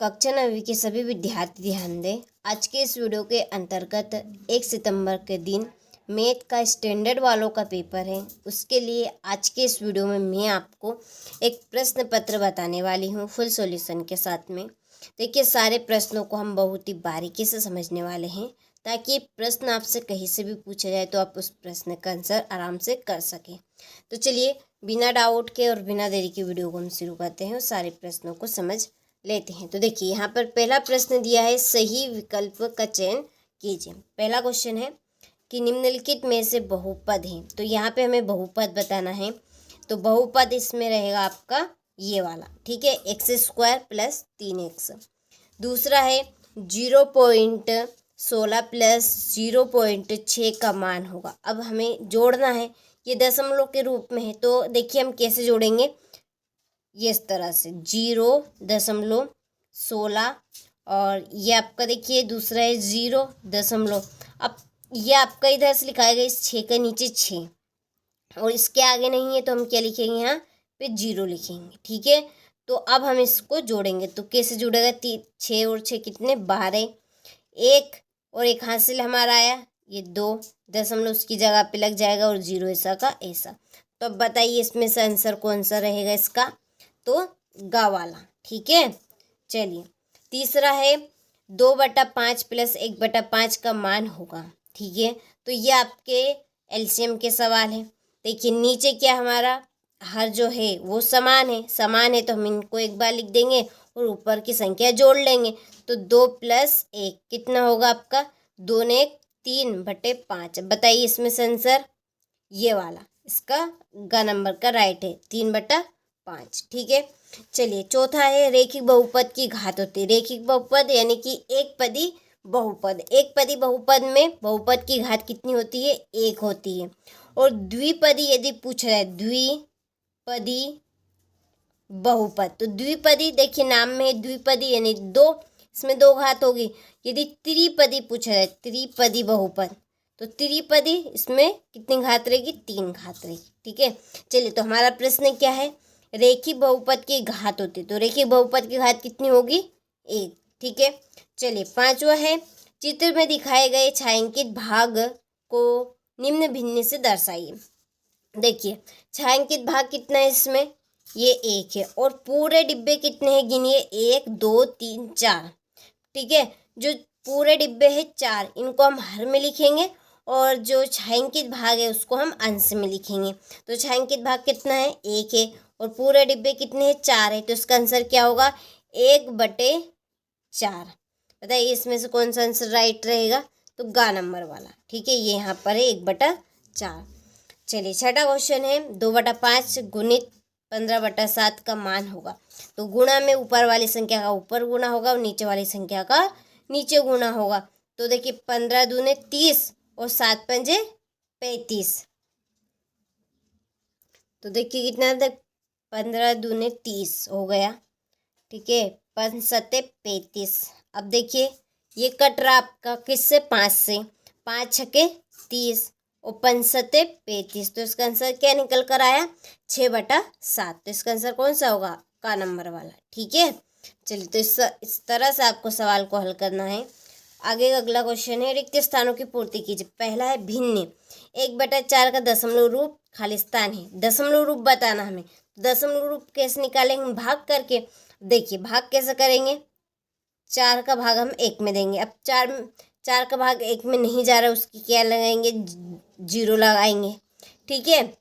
कक्षा 9वीं के सभी विद्यार्थी ध्यान दें। आज के इस वीडियो के अंतर्गत 1 सितंबर के दिन मैथ का स्टैंडर्ड वालों का पेपर है। उसके लिए आज के इस वीडियो में मैं आपको एक प्रश्न पत्र बताने वाली हूँ फुल सॉल्यूशन के साथ में। देखिए, सारे प्रश्नों को हम बहुत ही बारीकी से समझने वाले हैं ताकि प्रश्न आपसे कहीं से भी पूछा जाए तो आप उस प्रश्न का आंसर आराम से कर सकें। तो चलिए, बिना डाउट के और बिना देरी के वीडियो को हम शुरू करते हैं और सारे प्रश्नों को समझ लेते हैं। तो देखिए, यहाँ पर पहला प्रश्न दिया है, सही विकल्प का चयन कीजिए। पहला क्वेश्चन है कि निम्नलिखित में से बहुपद है। तो यहाँ पे हमें बहुपद बताना है। तो बहुपद इसमें रहेगा आपका ये वाला, ठीक है, x² प्लस 3x। दूसरा है 0.16 प्लस 0.6 का मान होगा। अब हमें जोड़ना है, ये दशमलव के रूप में है। तो देखिए हम कैसे जोड़ेंगे, ये इस तरह से 0.16 और ये आपका देखिए दूसरा है 0. अब ये आपका इधर से लिखाएगा इस 6 के नीचे 6 और इसके आगे नहीं है तो हम क्या लिखेंगे, यहाँ पे 0 लिखेंगे, ठीक है। तो अब हम इसको जोड़ेंगे, तो कैसे जुड़ेगा, 6 और 6 कितने, 12, 1 और एक हासिल हमारा आया, ये 2 दशमलव उसकी जगह पे लग जाएगा और 0 ऐसा का ऐसा। तो अब बताइए इसमें से आंसर कौन सा रहेगा इसका, तो गा वाला, ठीक है। चलिए, तीसरा है 2/5 प्लस 1/5 का मान होगा, ठीक है। तो ये आपके एलसीएम के सवाल है। देखिए नीचे क्या हमारा हर जो है वो समान है तो हम इनको एक बार लिख देंगे और ऊपर की संख्या जोड़ लेंगे। तो 2 + 1 कितना होगा आपका, 2 ने 1 3/5। बताइए इसमें से आंसर ये वाला, इसका ग नंबर का राइट है 3/5, ठीक है। चलिए, चौथा है रेखिक बहुपद की घात होती है। रेखिक बहुपद यानी कि एक पदी बहुपद। एक पदी बहुपद में बहुपद की घात कितनी होती है, 1 होती है। और द्विपदी यदि पूछा जाए, द्विपदी बहुपद, तो द्विपदी देखिए नाम में है द्विपदी यानी 2, इसमें 2 घात होगी। यदि त्रिपदी पूछा जाए, त्रिपदी बहुपद, तो त्रिपदी इसमें कितनी घात रहेगी, 3 घात रहेगी, ठीक है। चलिए, तो हमारा प्रश्न क्या है, रेखिक बहुपद की घात होती है। तो रेखिक बहुपद की घात कितनी होगी, 1, ठीक है। चलिए, पांचवा है चित्र में दिखाए गए छायांकित भाग को निम्न भिन्न से दर्शाइए। देखिए छायांकित भाग कितना है इसमें, ये 1 है और पूरे डिब्बे कितने हैं, गिनिए, 1 2 3 4, ठीक है। जो पूरे डिब्बे है 4, इनको हम हर में लिखेंगे और जो छायांकित भाग है उसको हम अंश में लिखेंगे। तो छायांकित भाग कितना है, 1 है और पूरे डिब्बे कितने हैं, 4 है। तो इसका आंसर क्या होगा, 1/4। बताइए इसमें से कौन सा आंसर राइट रहेगा, तो गा नंबर वाला, ठीक है। ये यहाँ पर है 1/4। चलिए, छठा क्वेश्चन है 2/5 गुणित 15/7 का मान होगा। तो गुणा में ऊपर वाली संख्या का ऊपर गुणा होगा और नीचे वाली संख्या का नीचे गुणा होगा। तो देखिए 15 दूने 30 और 7 पंजे 35। तो देखिए कितना तक, 15 दूने 30 हो गया, ठीक है, 5 सत्ते 35। अब देखिए ये कट रहा आपका किससे, 5 से, 5 छके 30 और 5 सत्ते 35। तो इसका आंसर क्या निकल कर आया, 6/7। तो इसका आंसर कौन सा होगा, का नंबर वाला, ठीक है। चलिए, तो इस तरह से आपको सवाल को हल करना है। आगे अगला क्वेश्चन है रिक्त स्थानों की पूर्ति कीजिए। पहला है भिन्न, 1/4 का दशमलव रूप खाली स्थान है। दशमलव रूप बताना हमें, दशमलव रूप कैसे निकालेंगे, भाग करके। देखिए भाग कैसे करेंगे, 4 का भाग हम 1 में देंगे। अब 4 का भाग 1 में नहीं जा रहा है, उसकी क्या लगाएंगे, 0 लगाएंगे, ठीक है।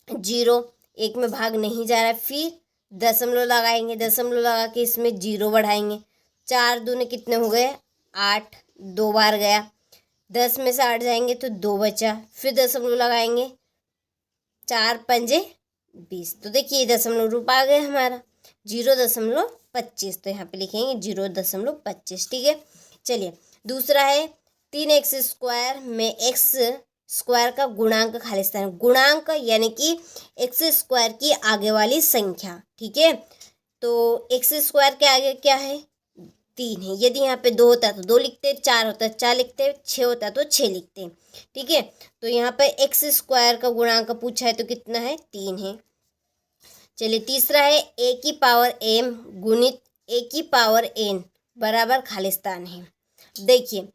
0 1 में भाग नहीं जा रहा है, फिर दशमलव लगाएंगे, दशमलव लगा के इसमें 0 बढ़ाएंगे। 4 दूने कितने हो गए, 8, 2 बार गया, 10 में से 8 जाएंगे तो 2 बचा, फिर दशमलव लगाएंगे, 4 पंजे 20। तो देखिए दशमलव रूप आ गया हमारा 0.25। तो यहाँ पे लिखेंगे 0.25, ठीक है। चलिए, दूसरा है 3x² में x² का गुणांक खाली स्थान। गुणांक यानी कि x² की आगे वाली संख्या, ठीक है। तो x² के आगे क्या है, 3 है। यदि यहाँ पे 2 होता तो 2 लिखते, 4 होता 4 लिखते, 6 होता तो 6 लिखते, ठीक है। तो यहाँ पे x² का गुणांक पूछा है तो कितना है, 3 है। चलिए, तीसरा है a की पावर m गुणित ए की पावर n बराबर खालिस्तान है। देखिए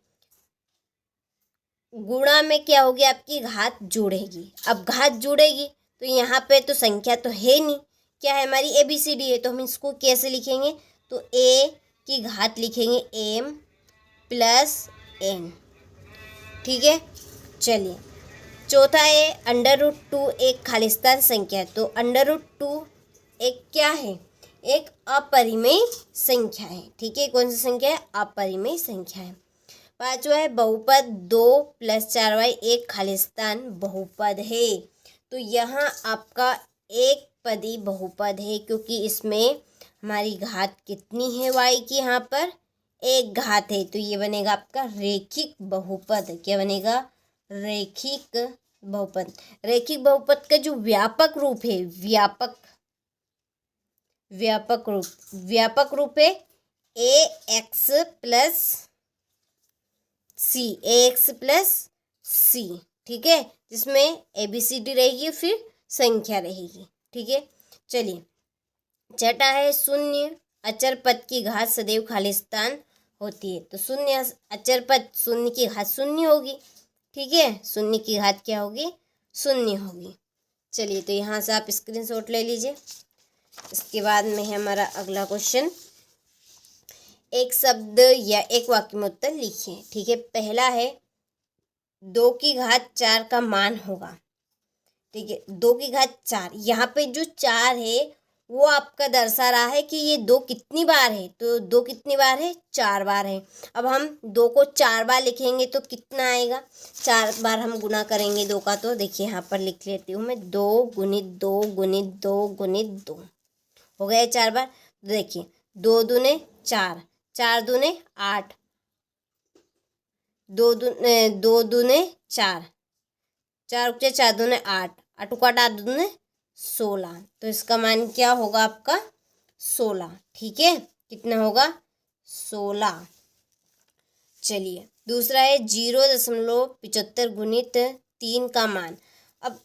गुणा में क्या होगी, आपकी घात जुड़ेगी। अब घात जुड़ेगी तो यहाँ पे तो संख्या तो है नहीं, क्या है हमारी ABCD है, तो हम इसको कैसे लिखेंगे, तो a की घात लिखेंगे m प्लस n। ठीक है, चलिए चौथा है √2 एक खालिस्तान संख्या है, तो √2 एक क्या है, एक अपरिमेय संख्या है। ठीक है, कौन सी संख्या है, अपरिमेय संख्या है। पांचवा है बहुपद 2 + 4y एक खालिस्तान बहुपद है। तो यहाँ आपका एक पदी बहुपद है, क्योंकि इसमें हमारी घात कितनी है y की, यहाँ पर एक घात है, तो ये बनेगा आपका रेखिक बहुपद। क्या बनेगा, रेखिक बहुपद। रेखिक बहुपद का जो व्यापक रूप है, व्यापक रूप है ax प्लस c। ठीक है, जिसमें ABCD रहेगी फिर संख्या रहेगी। ठीक है, चलिए छठा है शून्य अचर पद की घात सदैव खालिस्तान होती है। तो शून्य अचर पद, शून्य की घात शून्य होगी। ठीक है, शून्य की घात क्या होगी, शून्य होगी। चलिए तो यहाँ से आप स्क्रीनशॉट ले लीजिए। इसके बाद में है हमारा अगला क्वेश्चन, एक शब्द या एक वाक्य में उत्तर लिखिए। ठीक है, पहला है 2 की घात 4 का मान होगा। ठीक है, 2 की घात 4, यहाँ पे जो 4 है वो आपका दर्शा रहा है कि ये 2 कितनी बार है, तो 2 कितनी बार है, 4 बार है। अब हम 2 को 4 बार लिखेंगे तो कितना आएगा, 4 बार हम गुना करेंगे 2 का, तो देखिए यहाँ पर लिख लेती हूँ मैं, 2 गुणित 2 गुणित 2 गुणित 2 हो गया 4 बार। देखिए 2 दूने 4, 4 दूने 8, 2 दूने 4, 4 उके 4 दूने 8, 8 उका 8 दूने 16, तो इसका मान क्या होगा आपका 16। ठीक है, कितना होगा 16। चलिए दूसरा है 0.75 गुणित 3 का मान। अब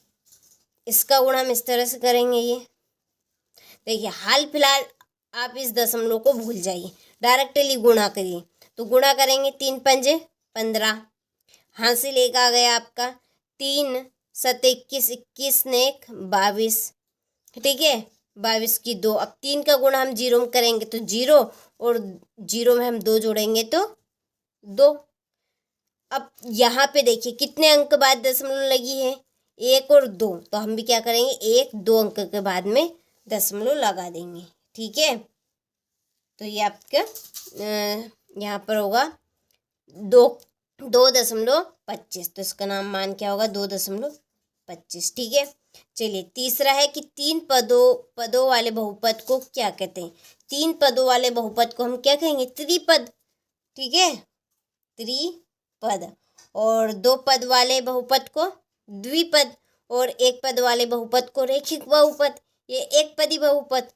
इसका गुणा हम इस तरह से करेंगे, ये देखिए हाल फिलहाल आप इस दशमलव को भूल जाइए, डायरेक्टली गुणा करिए। तो गुणा करेंगे 3 पंजे 15, हासिल एक आ गया आपका, 3 7 21, 21 ने 1 22। ठीक है, 22 की 2। अब 3 का गुणा हम 0 में करेंगे तो 0, और 0 में हम 2 जोड़ेंगे तो 2। अब यहाँ पे देखिए कितने अंक बाद दशमलव लगी है, 1 और 2, तो हम भी क्या करेंगे 1 2 अंक के बाद में दशमलव लगा देंगे। ठीक है, तो ये आपका यहाँ पर होगा 2.25, तो इसका नाम मान क्या होगा 2.25। ठीक है, चलिए तीसरा है कि 3 पदों वाले बहुपद को क्या कहते हैं। 3 पदों वाले बहुपद को हम क्या कहेंगे, त्रिपद। ठीक है, त्रिपद। और 2 पद वाले बहुपद को द्विपद, और 1 पद वाले बहुपद को रेखिक बहुपद, ये एक पदी बहुपद।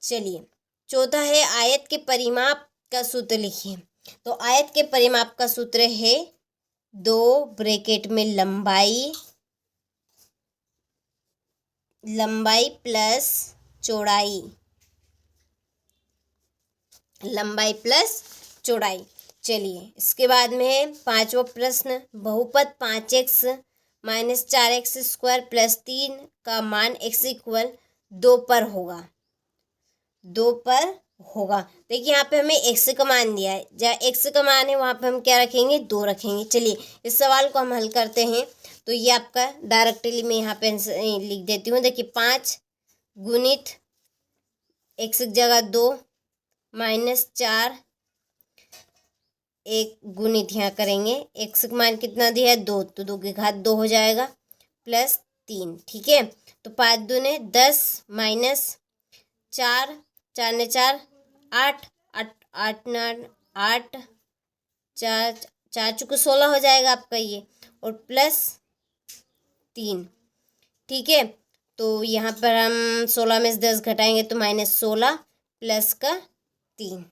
चलिए चौथा है आयत के परिमाप का सूत्र लिखिए। तो आयत के परिमाप का सूत्र है 2 ब्रैकेट में लंबाई प्लस चौड़ाई, लंबाई प्लस चौड़ाई। चलिए इसके बाद में है 5वां प्रश्न, बहुपद 5x - 4x² + 3 का मान x = 2 पर होगा। 2 पर होगा। देखिए यहाँ पे हमें x का मान दिया है, जहाँ x का मान है वहाँ पे हम क्या रखेंगे, 2 रखेंगे। चलिए इस सवाल को हम हल करते हैं। तो ये आपका डायरेक्टली मैं यहाँ पे लिख देती हूँ। देखिए 5 गुणित x की जगह 2 - 4, 1 गुणित यहाँ करेंगे, x का मान कितना दिया है 2, तो 2 की घात 2 हो जाएगा प्लस 3। ठीक है, तो 5 दूने 10 - 4, 4 ने 4 8, 8 ने 8, 4 चुके 16 हो जाएगा आपका ये, और प्लस 3। ठीक है, तो यहाँ पर हम 16 में से 10 घटाएंगे तो -16 प्लस का 3,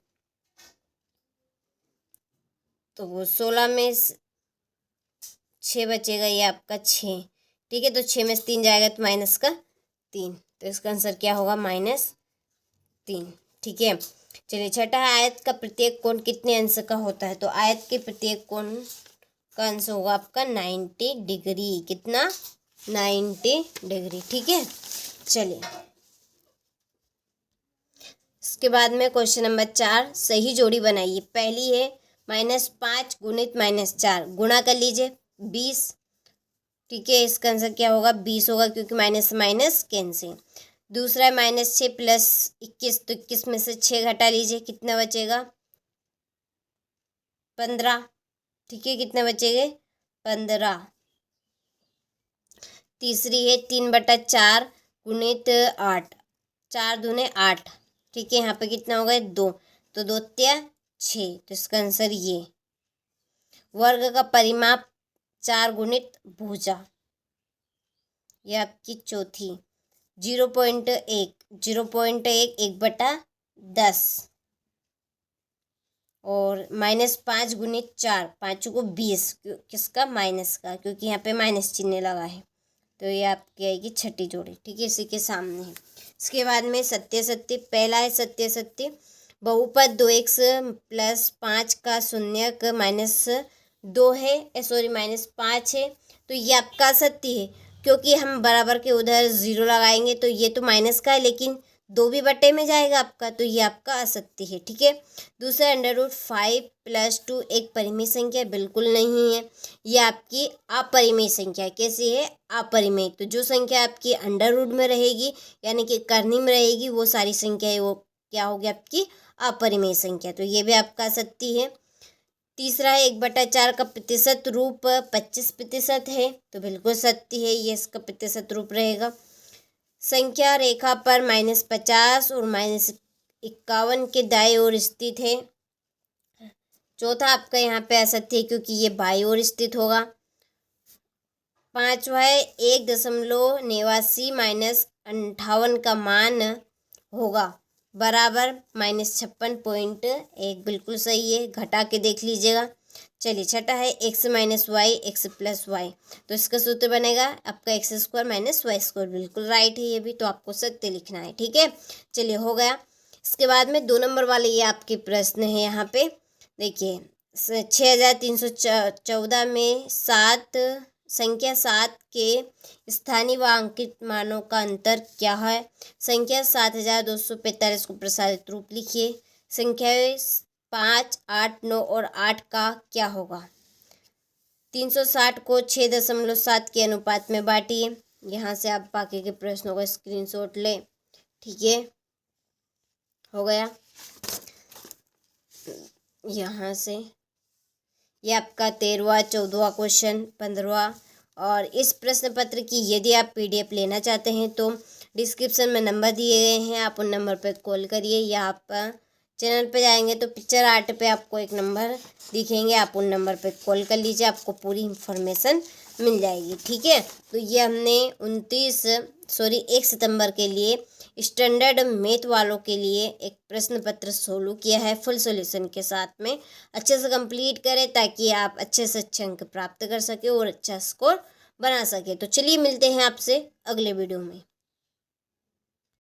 तो वो 16 में 6 बचेगा, ये आपका 6। ठीक है, तो 6 में से 3 जाएगा तो माइनस का 3, तो इसका आंसर क्या होगा -3। ठीक है, चलिए छठा है, आयत का प्रत्येक कोण कितने अंश का होता है? तो आयत के प्रत्येक कोण का अंश होगा आपका 90 डिग्री। कितना? 90 डिग्री। ठीक है, चलिए इसके बाद में क्वेश्चन नंबर 4, सही जोड़ी बनाइए। पहली है -5 गुणित -4, गुणा कर लीजिए 20। ठीक है, इसका आंसर क्या होगा? 20 होगा, क्योंकि माइनस माइनस कैंसिल। दूसरा है -6 प्लस 21, तो 21 में से 6 घटा लीजिए, कितना बचेगा? 15। ठीक है, कितने बचेंगे? 15। तीसरी है 3/4 गुणित 8, 4 दूने 8। ठीक है, यहाँ पे कितना होगा? 2, तो 2 तिया 6, तो इसका आंसर ये। वर्ग का परिमाप 4 गुणित भुजा, ये आपकी चौथी। 0.1, 0.1 1/10, और -5 गुणित 4, 5 को 20, किसका? माइनस का, क्योंकि यहाँ पे माइनस चिन्ह लगा है। तो ये आपकी आएगी छठी जोड़ी। ठीक है, इसी के सामने है। इसके बाद में सत्य सत्य, पहला है सत्य सत्य, बहुपद 2x + 5 का शून्यक -2 है, -5 है, तो ये आपका सत्य है, क्योंकि हम बराबर के उधर 0 लगाएंगे, तो ये तो माइनस का है, लेकिन 2 भी बटे में जाएगा आपका, तो ये आपका असत्य है। ठीक है, दूसरा √5 + 2 एक परिमेय संख्या? बिल्कुल नहीं है, ये आपकी अपरिमेय संख्या है। कैसी है? अपरिमेय। तो जो संख्या आपकी अंडर में रहेगी, यानी कि करनी में रहेगी, वो सारी संख्या वो क्या होगी? आपकी अपरिमेय संख्या। तो ये भी आपका सत्य है। तीसरा है 1/4 का प्रतिशत रूप 25% है, तो बिल्कुल सत्य है, ये इसका प्रतिशत रूप रहेगा। संख्या रेखा पर -50 और -51 के दाएं ओर स्थित है। चौथा आपका यहाँ पे असत्य है, क्योंकि ये बाईं ओर स्थित होगा। पांचवा है 1.89 - 58 का मान होगा बराबर -56.1, बिल्कुल सही है, घटा के देख लीजिएगा। चलिए छठा है x - y x + y, तो इसका सूत्र बनेगा आपका x² - y², बिल्कुल राइट है ये भी, तो आपको सत्य लिखना है। ठीक है, चलिए हो गया। इसके बाद में 2 नंबर वाले ये आपके प्रश्न है। यहाँ पे देखिए 6314 में संख्या 7 के स्थानीय व अंकित मानों का अंतर क्या है? संख्या 7245 को प्रसारित रूप लिखिए। संख्या 5, 8, 9 और 8 का क्या होगा? 360 को 6.7 के अनुपात में बांटिए। यहाँ से आप बाकी के प्रश्नों का स्क्रीनशॉट लें। ठीक है, हो गया। यहाँ से ये आपका 13वां 14वां क्वेश्चन 15वां, और इस प्रश्न पत्र की यदि आप PDF लेना चाहते हैं तो डिस्क्रिप्शन में नंबर दिए गए हैं, आप उन नंबर पर कॉल करिए, या आप चैनल पे जाएंगे तो पिक्चर आर्ट पे आपको एक नंबर दिखेंगे, आप उन नंबर पे कॉल कर लीजिए, आपको पूरी इन्फॉर्मेशन मिल जाएगी। ठीक है, तो ये हमने 1 सितंबर के लिए स्टैंडर्ड मैथ वालों के लिए एक प्रश्न पत्र सोल्व किया है, फुल सॉल्यूशन के साथ में। अच्छे से कंप्लीट करें ताकि आप अच्छे से अच्छे अंक प्राप्त कर सके और अच्छा स्कोर बना सके। तो चलिए मिलते हैं आपसे अगले वीडियो में।